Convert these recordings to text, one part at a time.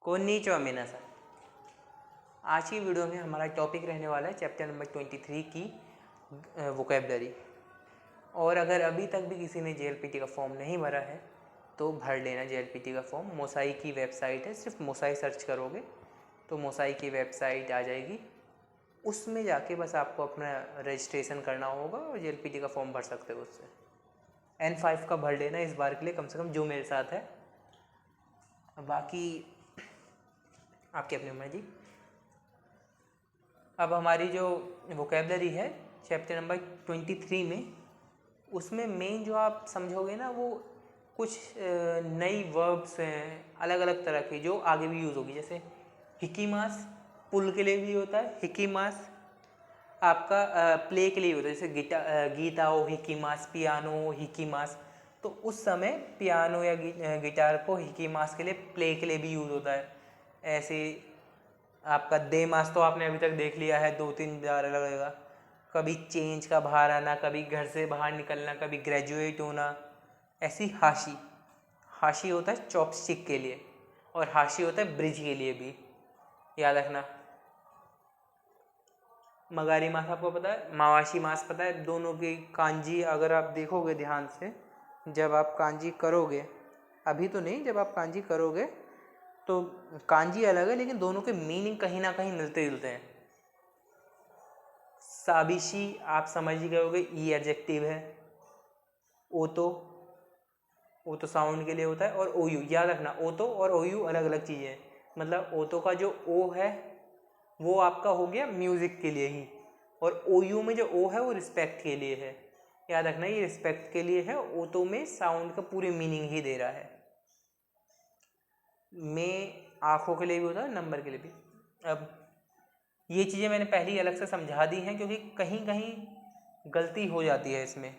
कोन्निचिवा मिनासा। आज की वीडियो में हमारा टॉपिक रहने वाला है चैप्टर नंबर 23 की वोकैबलरी। और अगर अभी तक भी किसी ने JLPT का फॉर्म नहीं भरा है तो भर लेना JLPT का फॉर्म। मोसाई की वेबसाइट है, सिर्फ मोसाई सर्च करोगे तो मोसाई की वेबसाइट आ जाएगी। उसमें जाके बस आपको अपना रजिस्ट्रेशन करना होगा और JLPT का फॉर्म भर सकते हो उससे। N5 का भर लेना इस बार के लिए, कम से कम जो मेरे साथ है। बाकी आपकी अपनी मर्जी। अब हमारी जो वोकैबलरी है चैप्टर नंबर 23 में, उसमें मेन जो आप समझोगे ना वो कुछ नई वर्ब्स हैं अलग अलग तरह की जो आगे भी यूज़ होगी। जैसे हिकीमास पुल के लिए भी होता है, हिकीमास आपका प्ले के लिए होता है। जैसे गीता हो हिकीमास, पियानो हो हिकीमास। तो उस समय पियानो या गिटार को हिकीमास के लिए, प्ले के लिए भी यूज़ होता है। ऐसे आपका दे मास तो आपने अभी तक देख लिया है, 2-3 बार अलग लगेगा। कभी चेंज का बाहर आना, कभी घर से बाहर निकलना, कभी ग्रेजुएट होना। ऐसी हाशी, हाशी होता है चॉपस्टिक के लिए और हाशी होता है ब्रिज के लिए भी, याद रखना। मगारी मास आपको पता है, मावाशी मास पता है। दोनों की कांजी अगर आप देखोगे ध्यान से, जब आप कांजी करोगे, अभी तो नहीं, जब आप कांजी करोगे तो कांजी अलग है लेकिन दोनों के मीनिंग कहीं ना कहीं मिलते जुलते हैं। साबिशी आप समझ ही गए होगे, ई एडजेक्टिव है। ओतो साउंड के लिए होता है। और ओयू, याद रखना ओतो और ओयू अलग अलग चीज़ें हैं। मतलब ओतो का जो ओ है वो आपका हो गया म्यूज़िक के लिए ही, और ओयू में जो ओ है वो रिस्पेक्ट के लिए है। याद रखना ये रिस्पेक्ट के लिए है। ओतो में साउंड का पूरे मीनिंग ही दे रहा है। में आँखों के लिए भी होता है, नंबर के लिए भी। अब ये चीज़ें मैंने पहले ही अलग से समझा दी हैं क्योंकि कहीं कहीं गलती हो जाती है इसमें।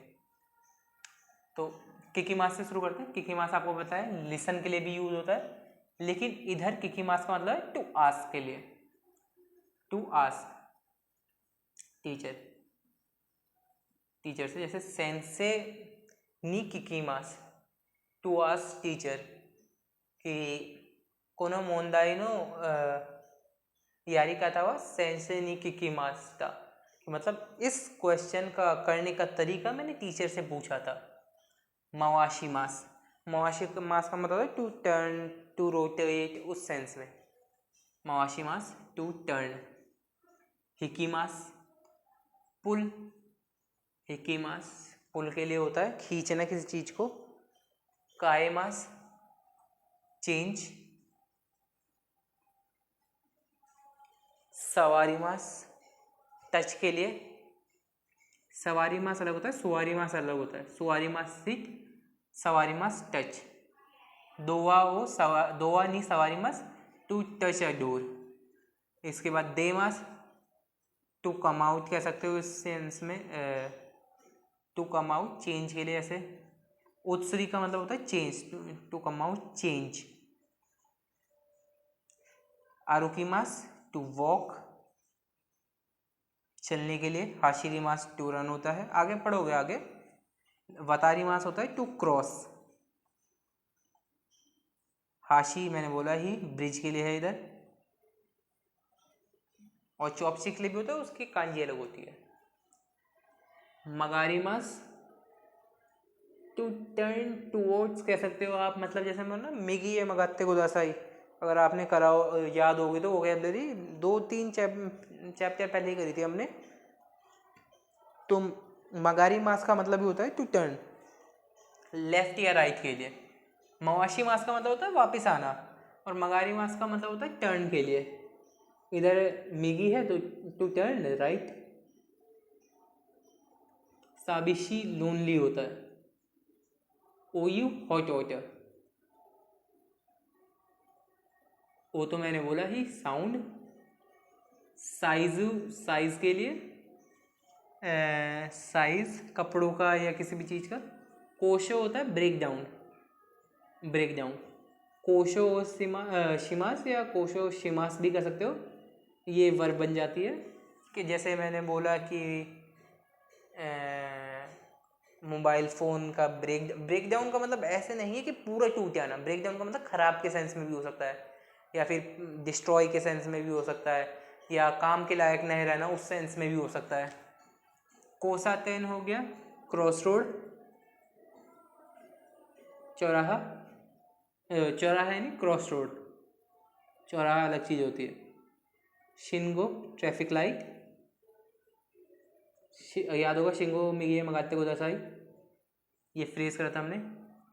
तो किकीमास से शुरू करते हैं। किकीमास आपको पता है लिसन के लिए भी यूज होता है, लेकिन इधर किकीमास का मतलब है टू आस्क के लिए। टू आस्क टीचर से, जैसे सेंसे नी किकीमास, टू आस्क टीचर कि कोनो मोंदाई नो यारी का था सेंसे नी किकीमास था, मतलब इस क्वेश्चन का करने का तरीका मैंने टीचर से पूछा था। मवाशी मास, मवाशी मास का मतलब है टू टर्न, टू रोटेट, उस सेंस में मवाशी मास टू टर्न। हिकीमास पुल, हिकीमास पुल के लिए होता है खींचना किसी चीज को। काएमास चेंज। सवारी मास टच के लिए। सवारी मास अलग होता है, सुवारी मास अलग होता है। सुवारी मास सीट, सवारी मास टच। दोवा नी सवारी मास टू टच अ डोर। इसके बाद दे मास टू कम आउट कह सकते हो इस सेंस में, टू कम आउट चेंज के लिए। ऐसे उत्सरी का मतलब होता है change, to come out change. आरुकी मास टू वॉक, चलने के लिए। हाशिरी मास टू रन होता है। आगे पढ़ोगे आगे। वतारी मास होता है टू क्रॉस। हाशी मैंने बोला ही ब्रिज के लिए है इधर। और चॉपस्टिक के लिए भी होता है, उसकी कांजी अलग होती है। मगारी मास टू टर्न टूवर्ड्स कह सकते हो आप, मतलब जैसे मैं ना मिगी है मगाते गुदासाई, अगर आपने करा हो, याद होगी तो वोकैबलरी 2-3 चैप्टर पहले ही करी थी हमने। तो मगारी मास का मतलब भी होता है टू टर्न, लेफ्ट या राइट के लिए। मवाशी मास का मतलब होता है वापस आना, और मगारी मास का मतलब होता है टर्न के लिए। इधर मिगी है तो टू टर्न राइट। साबिशी लोनली होता है। ओयू हॉट वाटर। वो तो मैंने बोला ही साउंड। साइजू साइज के लिए, साइज कपड़ों का या किसी भी चीज़ का। कोशो होता है ब्रेक डाउन, ब्रेक डाउन। कोशो शिमास या कोशो शिमास भी कर सकते हो, ये वर्ब बन जाती है। कि जैसे मैंने बोला कि मोबाइल फ़ोन का ब्रेक डाउन का मतलब ऐसे नहीं है कि पूरा टूट जाना। ब्रेक डाउन का मतलब ख़राब के सेंस में भी हो सकता है। या फिर डिस्ट्रॉय के सेंस में भी हो सकता है, या काम के लायक नहीं रहना उस सेंस में भी हो सकता है। कोसातेन हो गया क्रॉस रोड, चौराहा, चौराहा है नहीं क्रॉस रोड, चौराहा अलग चीज़ होती है। शिंगो ट्रैफिक लाइट, याद होगा शिंगो मिगे मगाते को दसाई, ये फ्रेज करा था हमने।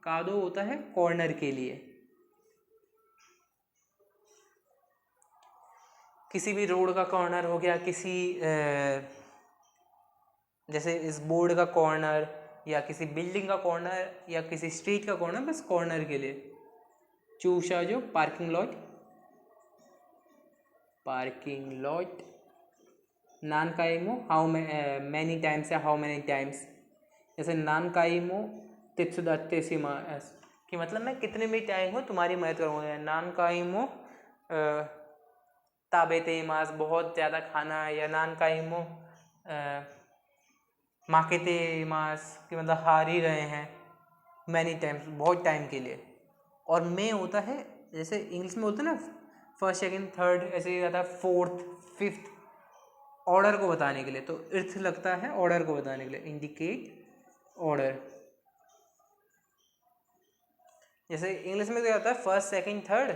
कादो होता है कॉर्नर के लिए, किसी भी रोड का कॉर्नर हो गया, किसी जैसे इस बोर्ड का कॉर्नर या किसी बिल्डिंग का कॉर्नर या किसी स्ट्रीट का कॉर्नर, बस कॉर्नर के लिए। चूशा जो पार्किंग लॉट, पार्किंग लॉट। नानकाइमो हाउ मैनी टाइम्स या हाउ मैनी टाइम्स, जैसे नानकाइमो तित्सुदाते सिमास कि मतलब मैं कितने भी टाइम हो तुम्हारी मदद करूँगा। नानकाइमो ताबेते मास बहुत ज़्यादा खाना, या नानकाइमो माकेते मास कि मतलब हार ही रहे हैं मैनी टाइम्स बहुत टाइम के लिए। और मे होता है जैसे इंग्लिश में होता है ना फर्स्ट सेकंड थर्ड, ऐसे ही रहता है फोर्थ फिफ्थ, ऑर्डर को बताने के लिए। तो इर्थ लगता है ऑर्डर को बताने के लिए, इंडिकेट ऑर्डर। जैसे इंग्लिश में क्या होता है फर्स्ट सेकंड थर्ड,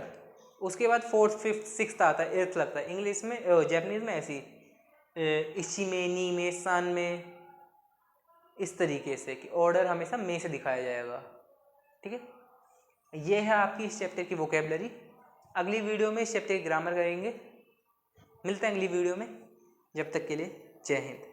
उसके बाद फोर्थ फिफ्थ सिक्स्थ आता है, इर्थ लगता है। इंग्लिश में जैपनीज में ऐसी इशी में, नी में, सान में, इस तरीके से कि ऑर्डर हमेशा में से दिखाया जाएगा। ठीक है, ये है आपकी इस चैप्टर की वोकेबलरी। अगली वीडियो में इस चैप्टर की ग्रामर करेंगे। मिलते हैं अगली वीडियो में, जब तक के लिए जय हिंद।